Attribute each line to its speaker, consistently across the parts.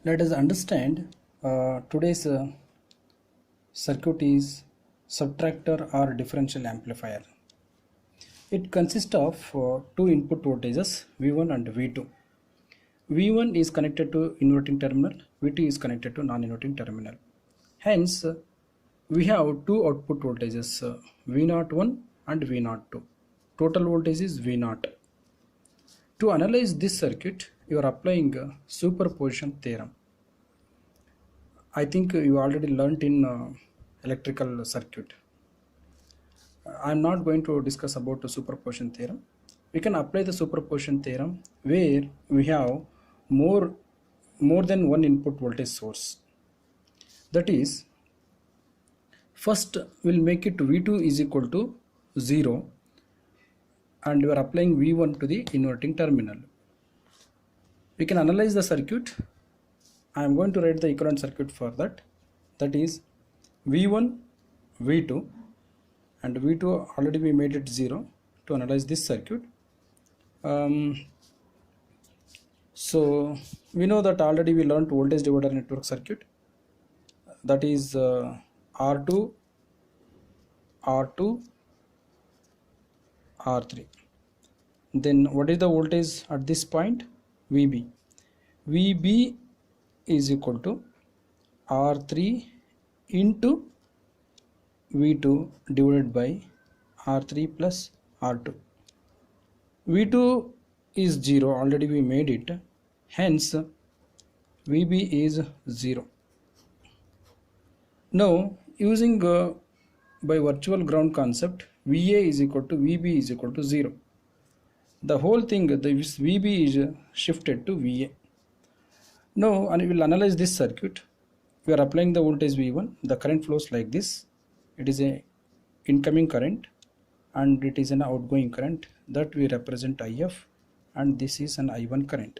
Speaker 1: Let us understand today's circuit is subtractor or differential amplifier. It consists of two input voltages V1 and V2. V1 is connected to inverting terminal, V2 is connected to non-inverting terminal. Hence, we have two output voltages V01 and V02. Total voltage is V0. To analyze this circuit, you are applying superposition theorem. I think you already learnt in electrical circuit. I am not going to discuss about the superposition theorem. We can apply the superposition theorem where we have more than one input voltage source. That is, first we'll make it V2 is equal to 0 and we are applying V1 to the inverting terminal. We can analyze the circuit. I am going to write the equivalent circuit for that. That is V1, V2, and V2 already we made it 0 to analyze this circuit. So we know that already we learned voltage divider network circuit. That is R2, R2, R3. Then what is the voltage at this point? VB. VB is equal to R3 into V2 divided by R3 plus R2. V2 is 0, already we made it, hence VB is 0. Now using by virtual ground concept, VA is equal to VB is equal to 0. The whole thing, this VB is shifted to VA. Now and we will analyze this circuit. We are applying the voltage V1. The current flows like this. It is a incoming current and it is an outgoing current that we represent IF, and this is an I1 current.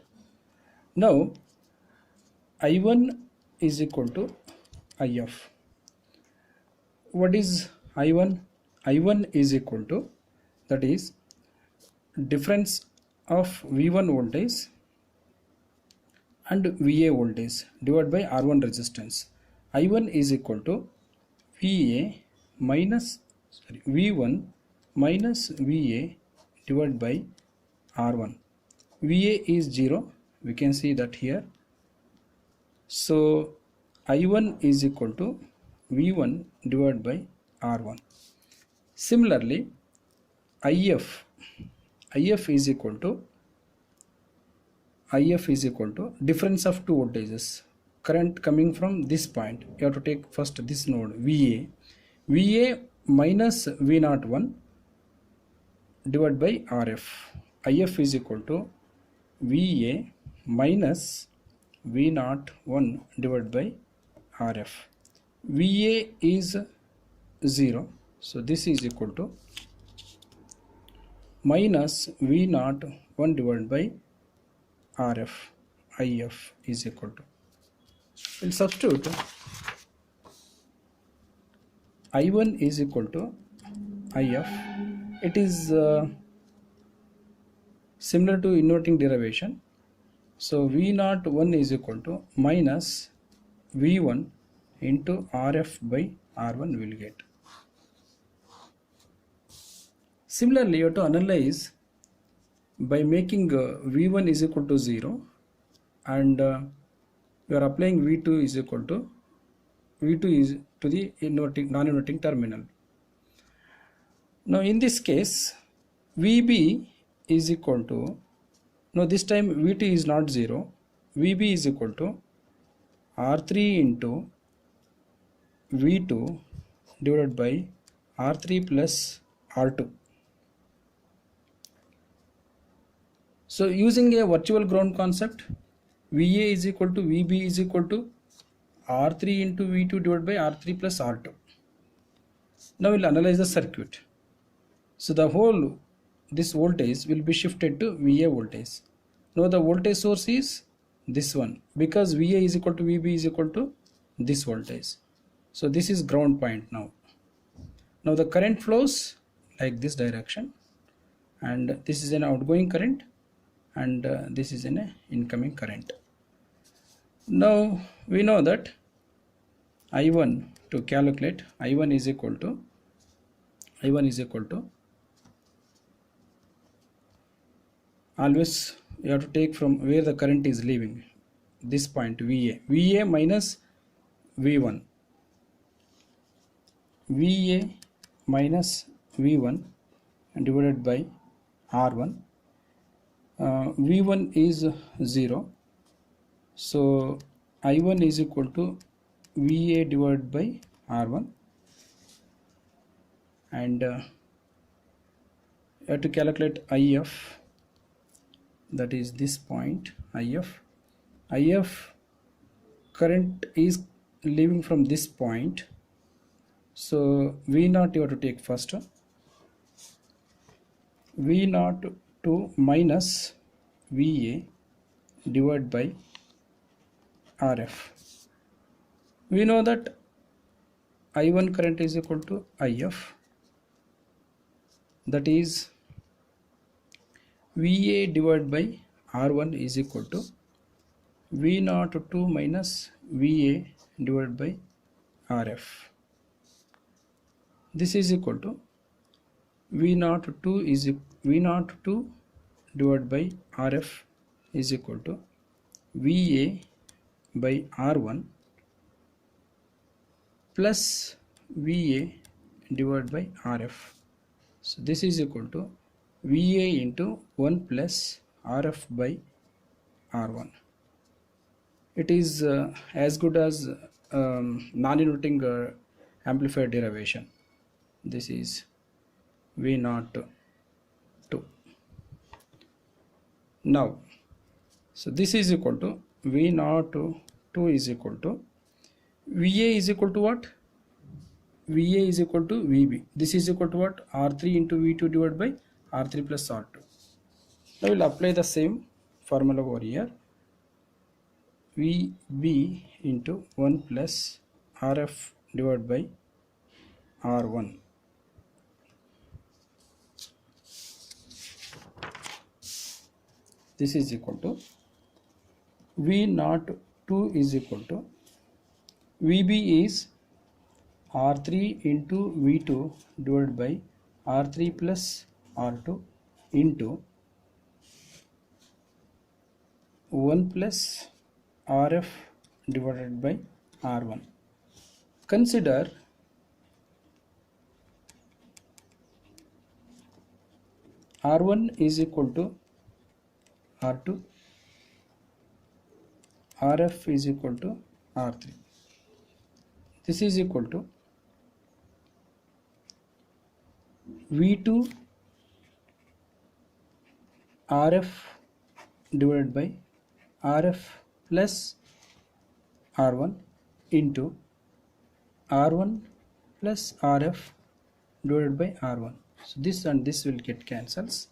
Speaker 1: Now I1 is equal to IF. What is I1? I1 is equal to, that is, difference of V1 voltage and VA voltage divided by R1 resistance. I1 is equal to VA minus V1 minus VA divided by R1. VA is 0, we can see that here. So I1 is equal to V1 divided by R1. Similarly, IF is equal to difference of two voltages. Current coming from this point, you have to take first this node VA minus V01 divided by RF. IF is equal to VA minus V01 divided by RF. VA is 0, so this is equal to minus V01 divided by RF. IF is equal to, we'll substitute I1 is equal to IF. It is similar to inverting derivation. So V01 is equal to minus V1 into RF by R1 will get. Similarly, you have to analyze by making V1 is equal to 0 and you are applying V2 is equal to, V2 is to the non-inverting terminal. Now in this case, VB is equal to, now this time VT is not 0, VB is equal to R3 into V2 divided by R3 plus R2. So using a virtual ground concept, VA is equal to VB is equal to R3 into V2 divided by R3 plus R2. Now we'll analyze the circuit. So the whole, this voltage will be shifted to VA voltage. Now the voltage source is this one, because VA is equal to VB is equal to this voltage. So this is ground point now. Now the current flows like this direction, and this is an outgoing current and this is an incoming current. Now we know that I1, to calculate I1 is equal to always you have to take from where the current is leaving, this point VA minus V1, VA minus V1 divided by R1. V1 is 0, so I1 is equal to VA divided by R1, and you have to calculate IF, that is this point IF current is leaving from this point, so V0 you have to take first, V0 to minus VA divided by RF. We know that I1 current is equal to IF, that is VA divided by R1 is equal to V0 to minus VA divided by RF. This is equal to V0 to divided by RF is equal to VA by R1 plus VA divided by RF. So this is equal to VA into 1 plus RF by R1. It is as good as non-inverting amplifier derivation. This is V0 2. Now, so this is equal to V0 2 is equal to VA is equal to what? VA is equal to VB. This is equal to what? R3 into V2 divided by R3 plus R2. Now we'll apply the same formula over here. VB into 1 plus RF divided by R1. This is equal to V0 2 is equal to VB is R3 into V2 divided by R3 plus R2 into 1 plus RF divided by R1. Consider R1 is equal to R2, RF is equal to R3. This is equal to V2 RF divided by RF plus R1 into R1 plus RF divided by R1. So this and this will get cancels.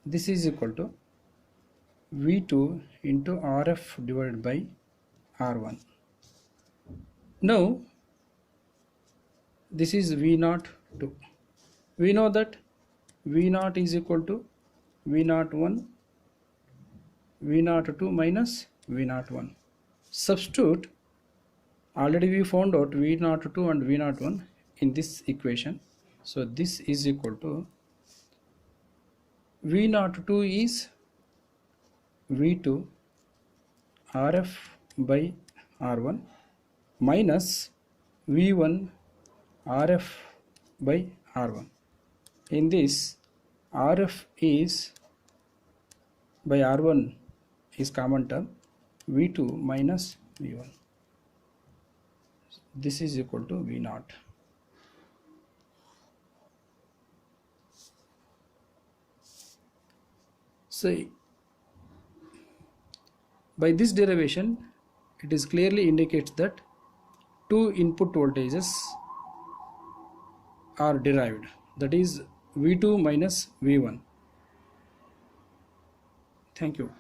Speaker 1: This is equal to V2 into RF divided by R1. Now this is V0 2. We know that V0 is equal to V0 1, V0 2 minus V0 1. Substitute, already we found out V0 2 and V0 1 in this equation. So this is equal to V0 2 is V2 RF by R1 minus V1 RF by R1. In this, RF is by R1 is common term, V2 minus V1. This is equal to V0. So by this derivation, it is clearly indicates that two input voltages are derived, that is V2 minus V1. Thank you.